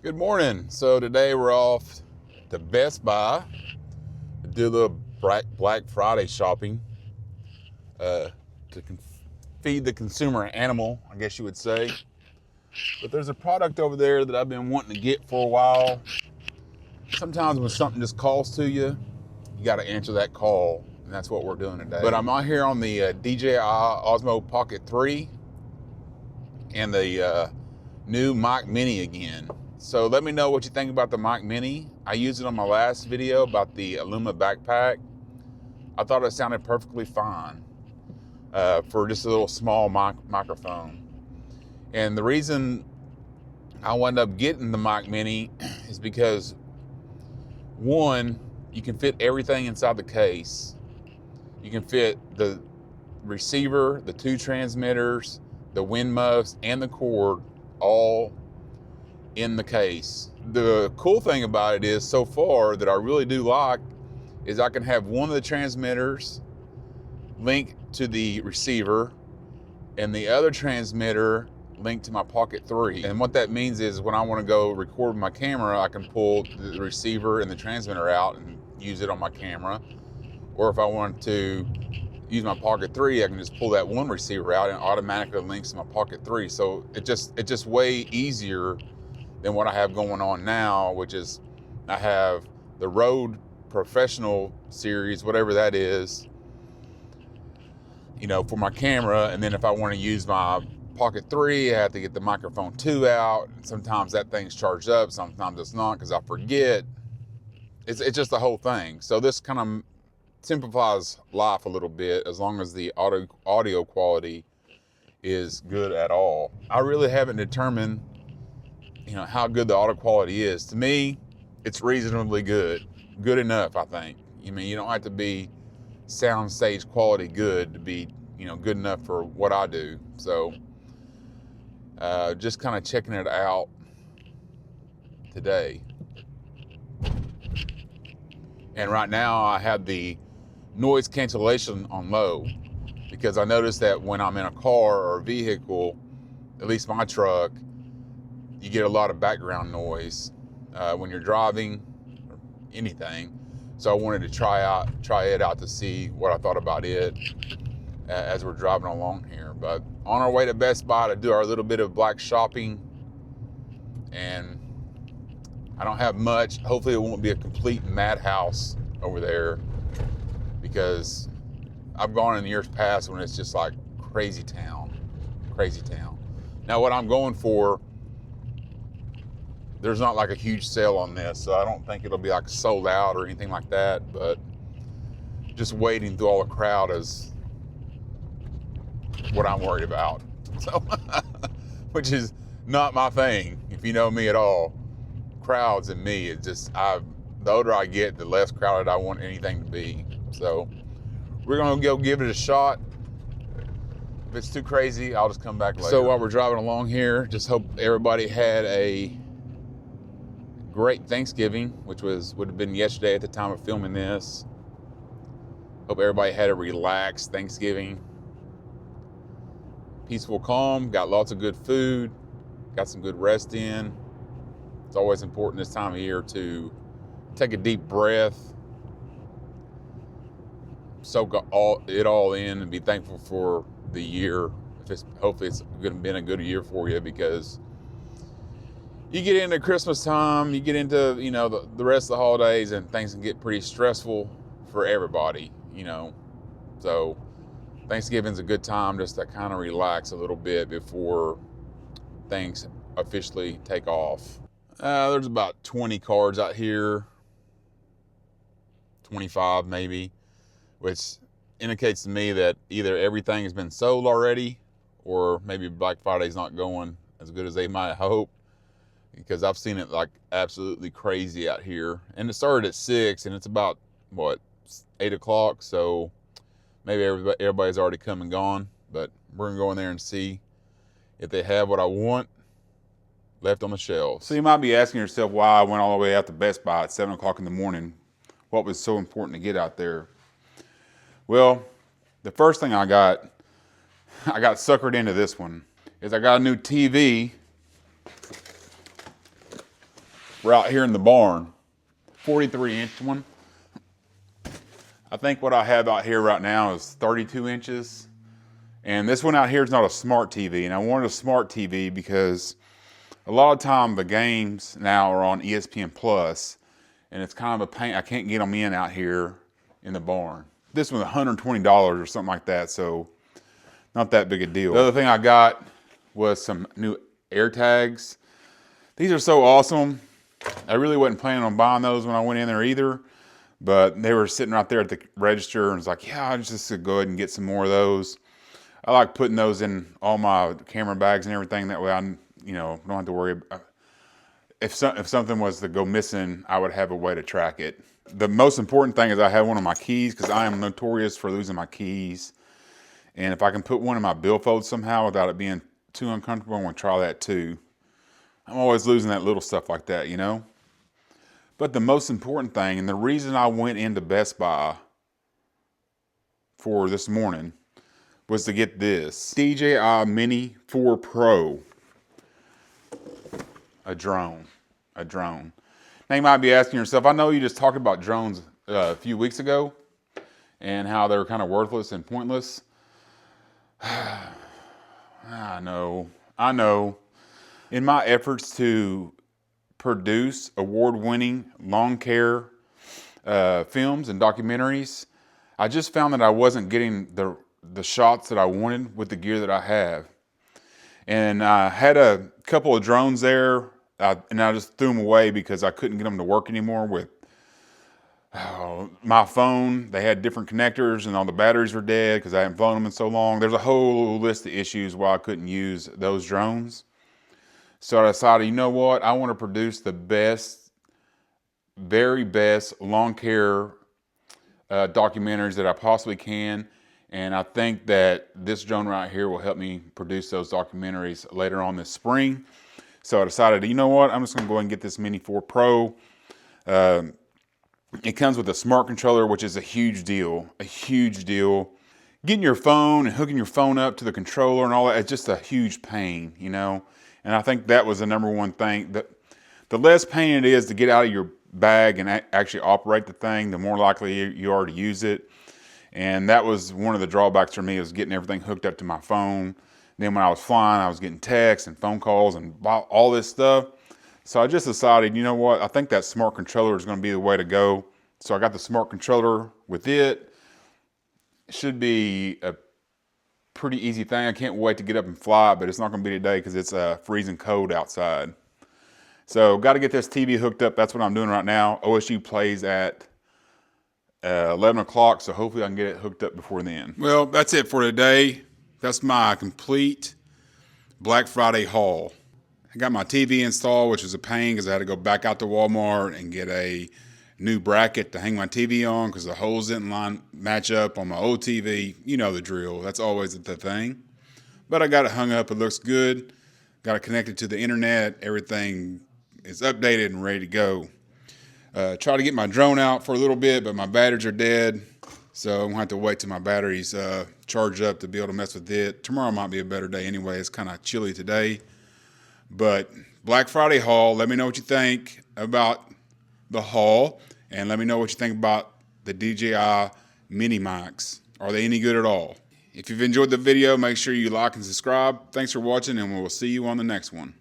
Good morning. So today we're off to Best Buy to do a little Black Friday shopping to feed the consumer animal, I guess you would say. But there's a product over there that I've been wanting to get for a while. Sometimes when something just calls to you, you got to answer that call, and that's what we're doing today. But I'm out here on the DJI Osmo Pocket 3 and the new MIC Mini again. So let me know what you think about the MIC Mini. I used it on my last video about the Illuma backpack. I thought it sounded perfectly fine for just a little small microphone. And the reason I wound up getting the MIC Mini is because, one, you can fit everything inside the case. You can fit the receiver, the two transmitters, the wind muffs, and the cord all in the case. The cool thing about it is, so far, that I really do like, is I can have one of the transmitters linked to the receiver and the other transmitter linked to my Pocket 3. And what that means is when I want to go record with my camera, I can pull the receiver and the transmitter out and use it on my camera. Or if I want to use my Pocket 3, I can just pull that one receiver out and it automatically links to my Pocket 3. So it's just way easier than what I have going on now, which is I have the Rode Professional series, whatever that is, you know, for my camera. And then if I want to use my Pocket 3, I have to get the microphone 2 out. Sometimes that thing's charged up, sometimes it's not because I forget. It's just the whole thing. So this kind of simplifies life a little bit, as long as the audio quality is good at all. I really haven't determined, you know, how good the audio quality is. To me, it's reasonably good enough, I think. I mean, you don't have to be soundstage quality good to be, you know, good enough for what I do. So just kind of checking it out today. And right now I have the noise cancellation on low, because I noticed that when I'm in a car or a vehicle, at least my truck, you get a lot of background noise when you're driving or anything. So I wanted to try it out to see what I thought about it as we're driving along here. But on our way to Best Buy to do our little bit of black shopping, and I don't have much. Hopefully it won't be a complete madhouse over there, because I've gone in years past when it's just like crazy town. Now what I'm going for, there's not like a huge sale on this, so I don't think it'll be like sold out or anything like that, but just wading through all the crowd is what I'm worried about. So, which is not my thing, if you know me at all. Crowds and me, it's just, the older I get, the less crowded I want anything to be. So we're gonna go give it a shot. If it's too crazy, I'll just come back later. So while we're driving along here, just hope everybody had a great Thanksgiving, which would have been yesterday at the time of filming this. Hope everybody had a relaxed Thanksgiving. Peaceful, calm, got lots of good food, got some good rest in. It's always important this time of year to take a deep breath, soak it all in, and be thankful for the year. Hopefully it's been a good year for you, because you get into Christmas time, you get into, you know, the rest of the holidays, and things can get pretty stressful for everybody, you know. So Thanksgiving's a good time just to kind of relax a little bit before things officially take off. There's about 20 cards out here, 25 maybe, which indicates to me that either everything has been sold already, or maybe Black Friday's not going as good as they might hope, because I've seen it like absolutely crazy out here. And it started at 6 and it's about, what, 8 o'clock, so maybe everybody's already come and gone. But we're gonna go in there and see if they have what I want left on the shelves. So you might be asking yourself why I went all the way out to Best Buy at 7 o'clock in the morning. What was so important to get out there? Well, the first thing I got suckered into this one, is I got a new TV We're out here in the barn, 43-inch one. I think what I have out here right now is 32 inches. And this one out here is not a smart TV. And I wanted a smart TV because a lot of time the games now are on ESPN Plus, and it's kind of a pain. I can't get them in out here in the barn. This one's $120 or something like that, so not that big a deal. The other thing I got was some new air tags. These are so awesome. I really wasn't planning on buying those when I went in there either, but they were sitting right there at the register, and it's like, yeah, I'll just go ahead and get some more of those. I like putting those in all my camera bags and everything. That way I, don't have to worry about, if something was to go missing, I would have a way to track it. The most important thing is I have one of my keys, because I am notorious for losing my keys. And if I can put one in my billfold somehow without it being too uncomfortable, I'm gonna try that too. I'm always losing that little stuff like that, But the most important thing, and the reason I went into Best Buy for this morning, was to get this DJI MINI 4 Pro, a drone. Now you might be asking yourself, I know you just talked about drones a few weeks ago and how they're kind of worthless and pointless. I know. In my efforts to produce award-winning lawn care films and documentaries, I just found that I wasn't getting the shots that I wanted with the gear that I have. And I had a couple of drones there, and I just threw them away because I couldn't get them to work anymore with my phone. They had different connectors and all the batteries were dead because I hadn't flown them in so long. There's a whole list of issues why I couldn't use those drones. So I decided, you know what? I want to produce the best, very best lawn care documentaries that I possibly can. And I think that this drone right here will help me produce those documentaries later on this spring. So I decided, you know what? I'm just going to go ahead and get this Mini 4 Pro. It comes with a smart controller, which is a huge deal. Getting your phone and hooking your phone up to the controller and all that, it's just a huge pain, And I think that was the number one thing. The less pain it is to get out of your bag and actually operate the thing, the more likely you are to use it. And that was one of the drawbacks for me, was getting everything hooked up to my phone. Then when I was flying, I was getting texts and phone calls and all this stuff. So I just decided, you know what? I think that smart controller is going to be the way to go. So I got the smart controller with it. It should be a pretty easy thing. I can't wait to get up and fly, but it's not going to be today because it's freezing cold outside. So got to get this TV hooked up. That's what I'm doing right now. OSU plays at 11 o'clock, so hopefully I can get it hooked up before then. Well, that's it for today. That's my complete Black Friday haul. I got my TV installed, which was a pain because I had to go back out to Walmart and get a new bracket to hang my TV on because the holes didn't match up on my old TV. You know the drill. That's always the thing. But I got it hung up. It looks good. Got it connected to the internet. Everything is updated and ready to go. Try to get my drone out for a little bit, but my batteries are dead. So I'm going to have to wait till my batteries charge up to be able to mess with it. Tomorrow might be a better day anyway. It's kind of chilly today. But Black Friday haul, let me know what you think about the haul. And let me know what you think about the DJI Mini mics. Are they any good at all? If you've enjoyed the video, make sure you like and subscribe. Thanks for watching, and we'll see you on the next one.